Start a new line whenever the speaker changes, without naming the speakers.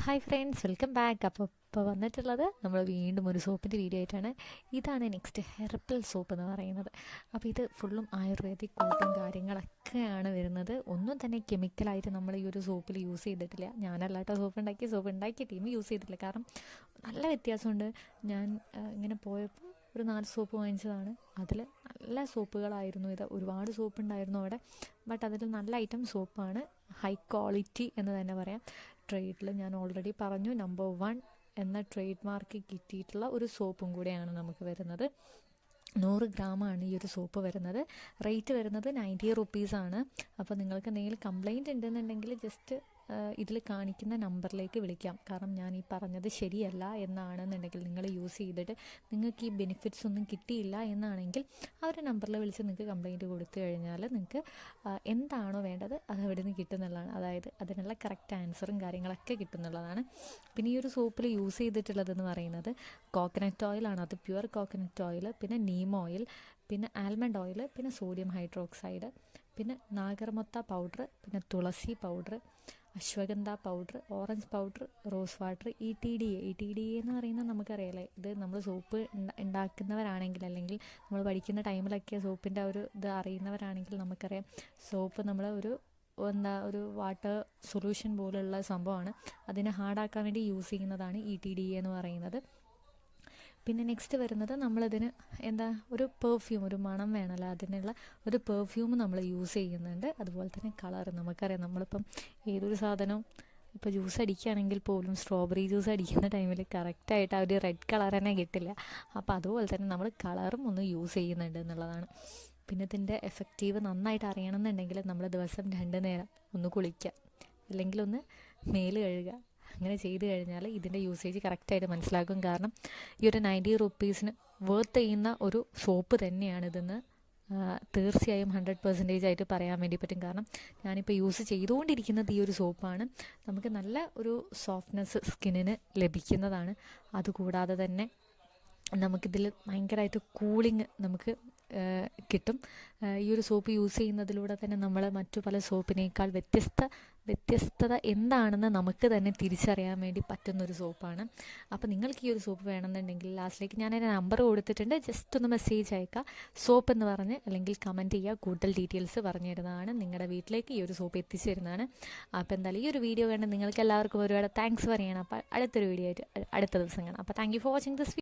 Hi friends, welcome back. ഇപ്പോൾ വന്നിട്ടുള്ളത് നമ്മൾ വീണ്ടും ഒരു സോപ്പിൻ്റെ വീഡിയോ ആയിട്ടാണ്. ഇതാണ് നെക്സ്റ്റ് ഹെർബൽ സോപ്പ് എന്ന് പറയുന്നത്. അപ്പോൾ ഇത് ഫുള്ളും ആയുർവേദിക് കൂട്ടും കാര്യങ്ങളൊക്കെയാണ് വരുന്നത്. ഒന്നും തന്നെ കെമിക്കലായിട്ട് നമ്മൾ ഈ ഒരു സോപ്പിൽ യൂസ് ചെയ്തിട്ടില്ല. ഞാനല്ലാട്ടോ സോപ്പ് ഉണ്ടാക്കിയ ടീം യൂസ് ചെയ്തിട്ടില്ല. കാരണം നല്ല വ്യത്യാസമുണ്ട്. ഞാൻ ഇങ്ങനെ പോയപ്പോൾ ഒരു 4 സോപ്പ് വാങ്ങിച്ചതാണ്. അതിൽ നല്ല സോപ്പുകളായിരുന്നു. ഇത് ഒരുപാട് സോപ്പ് ഉണ്ടായിരുന്നു അവിടെ. ബട്ട് അതിൽ നല്ല ഐറ്റം സോപ്പാണ്, ഹൈ ക്വാളിറ്റി എന്ന് തന്നെ പറയാം. ട്രേഡിൽ ഞാൻ ഓൾറെഡി പറഞ്ഞു, നമ്പർ 1 എന്ന ട്രേഡ് മാർക്ക് കിട്ടിയിട്ടുള്ള ഒരു സോപ്പും കൂടെയാണ് നമുക്ക് വരുന്നത്. 100 ഗ്രാമാണ് ഈ ഒരു സോപ്പ് വരുന്നത്. റേറ്റ് വരുന്നത് 90 റുപ്പീസാണ്. അപ്പോൾ നിങ്ങൾക്ക് എന്തെങ്കിലും കംപ്ലൈൻറ്റ് ഉണ്ടെന്നുണ്ടെങ്കിൽ ജസ്റ്റ് ഇതിൽ കാണിക്കുന്ന നമ്പറിലേക്ക് വിളിക്കാം. കാരണം ഞാൻ ഈ പറഞ്ഞത് ശരിയല്ല എന്നാണെന്നുണ്ടെങ്കിൽ, നിങ്ങൾ യൂസ് ചെയ്തിട്ട് നിങ്ങൾക്ക് ഈ ബെനിഫിറ്റ്സ് ഒന്നും കിട്ടിയില്ല എന്നാണെങ്കിൽ ആ ഒരു നമ്പറിൽ വിളിച്ച് നിങ്ങൾക്ക് കംപ്ലൈൻറ്റ് കൊടുത്തു കഴിഞ്ഞാൽ നിങ്ങൾക്ക് എന്താണോ വേണ്ടത് അത് അവിടെ നിന്ന് കിട്ടുന്നുള്ളതാണ്. അതായത് അതിനുള്ള കറക്റ്റ് ആൻസറും കാര്യങ്ങളൊക്കെ കിട്ടുന്നുള്ളതാണ്. പിന്നെ ഈ ഒരു സോപ്പിൽ യൂസ് ചെയ്തിട്ടുള്ളതെന്ന് പറയുന്നത് കോക്കനട്ട് ഓയിലാണ്. അത് പ്യുവർ കോക്കനട്ട് ഓയിൽ, പിന്നെ നീം ഓയിൽ, പിന്നെ ആൽമണ്ട് ഓയിൽ, പിന്നെ സോഡിയം ഹൈഡ്രോക്സൈഡ്, പിന്നെ നാഗർമൊത്ത പൗഡർ, പിന്നെ tulsi powder, ashwagandha powder, orange powder, rose water, E T D എന്ന് പറയുന്നത് നമുക്കറിയാലേ. ഇത് നമ്മൾ സോപ്പ് ഉണ്ടാക്കുന്നവരാണെങ്കിൽ, അല്ലെങ്കിൽ നമ്മൾ പഠിക്കുന്ന ടൈമിലൊക്കെ സോപ്പിൻ്റെ ഒരു ഇത് അറിയുന്നവരാണെങ്കിൽ നമുക്കറിയാം, സോപ്പ് നമ്മൾ ഒരു വാട്ടർ സൊല്യൂഷൻ പോലുള്ള സംഭവമാണ്. അതിനെ ഹാർഡാക്കാൻ വേണ്ടി യൂസ് ചെയ്യുന്നതാണ് ഇ ടി ഡി എന്ന് പറയുന്നത്. പിന്നെ നെക്സ്റ്റ് വരുന്നത് നമ്മളിതിന് ഒരു പെർഫ്യൂം, ഒരു മണം വേണമല്ലോ, അതിനുള്ള ഒരു പെർഫ്യൂം നമ്മൾ യൂസ് ചെയ്യുന്നുണ്ട്. അതുപോലെ തന്നെ കളർ നമുക്കറിയാം. നമ്മളിപ്പം ഏതൊരു സാധനവും ഇപ്പോൾ ജ്യൂസ് അടിക്കുകയാണെങ്കിൽ പോലും സ്ട്രോബെറി ജ്യൂസ് അടിക്കുന്ന ടൈമിൽ കറക്റ്റായിട്ട് ആ ഒരു റെഡ് കളർ തന്നെ കിട്ടില്ല. അപ്പോൾ അതുപോലെ തന്നെ നമ്മൾ കളറും ഒന്ന് യൂസ് ചെയ്യുന്നുണ്ട് എന്നുള്ളതാണ്. പിന്നെ ഇതിൻ്റെ എഫക്റ്റീവ് നന്നായിട്ട് അറിയണമെന്നുണ്ടെങ്കിൽ നമ്മൾ ദിവസം 2 നേരം ഒന്ന് കുളിക്കുക, അല്ലെങ്കിൽ ഒന്ന് മേല് കഴുകുക. അങ്ങനെ ചെയ്ത് കഴിഞ്ഞാൽ ഇതിൻ്റെ യൂസേജ് കറക്റ്റായിട്ട് മനസ്സിലാക്കും. കാരണം ഈ ഒരു 90 റുപ്പീസിന് വർത്ത് ചെയ്യുന്ന ഒരു സോപ്പ് തന്നെയാണിതെന്ന് തീർച്ചയായും 100% ആയിട്ട് പറയാൻ വേണ്ടി പറ്റും. കാരണം ഞാനിപ്പോൾ യൂസ് ചെയ്തുകൊണ്ടിരിക്കുന്നത് ഈ ഒരു സോപ്പാണ്. നമുക്ക് നല്ല ഒരു സോഫ്റ്റ്നെസ് സ്കിന്നിന് ലഭിക്കുന്നതാണ്. അതുകൂടാതെ തന്നെ നമുക്കിതിൽ ഭയങ്കരമായിട്ട് കൂളിങ് നമുക്ക് കിട്ടും. ഈ ഒരു സോപ്പ് യൂസ് ചെയ്യുന്നതിലൂടെ തന്നെ നമ്മൾ മറ്റു പല സോപ്പിനേക്കാൾ വ്യത്യസ്തത എന്താണെന്ന് നമുക്ക് തന്നെ തിരിച്ചറിയാൻ വേണ്ടി പറ്റുന്നൊരു സോപ്പാണ്. അപ്പോൾ നിങ്ങൾക്ക് ഈ ഒരു സോപ്പ് വേണമെന്നുണ്ടെങ്കിൽ ലാസ്റ്റിലേക്ക് ഞാൻ എൻ്റെ നമ്പർ കൊടുത്തിട്ടുണ്ട്. ജസ്റ്റ് ഒന്ന് മെസ്സേജ് അയക്കുക, സോപ്പ് എന്ന് പറഞ്ഞ്, അല്ലെങ്കിൽ കമൻറ്റ് ചെയ്യുക. കൂടുതൽ ഡീറ്റെയിൽസ് പറഞ്ഞു തരുന്നതാണ്. നിങ്ങളുടെ വീട്ടിലേക്ക് ഈ ഒരു സോപ്പ് എത്തിച്ചു തരുന്നതാണ്. അപ്പോൾ എന്തായാലും ഈ ഒരു വീഡിയോ കണ്ട് നിങ്ങൾക്ക് എല്ലാവർക്കും ഒരുപാട് താങ്ക്സ് പറയണം. അപ്പോൾ അടുത്തൊരു വീഡിയോ ആയിട്ട് അടുത്ത ദിവസം കാണാം. അപ്പോൾ thank you for watching this.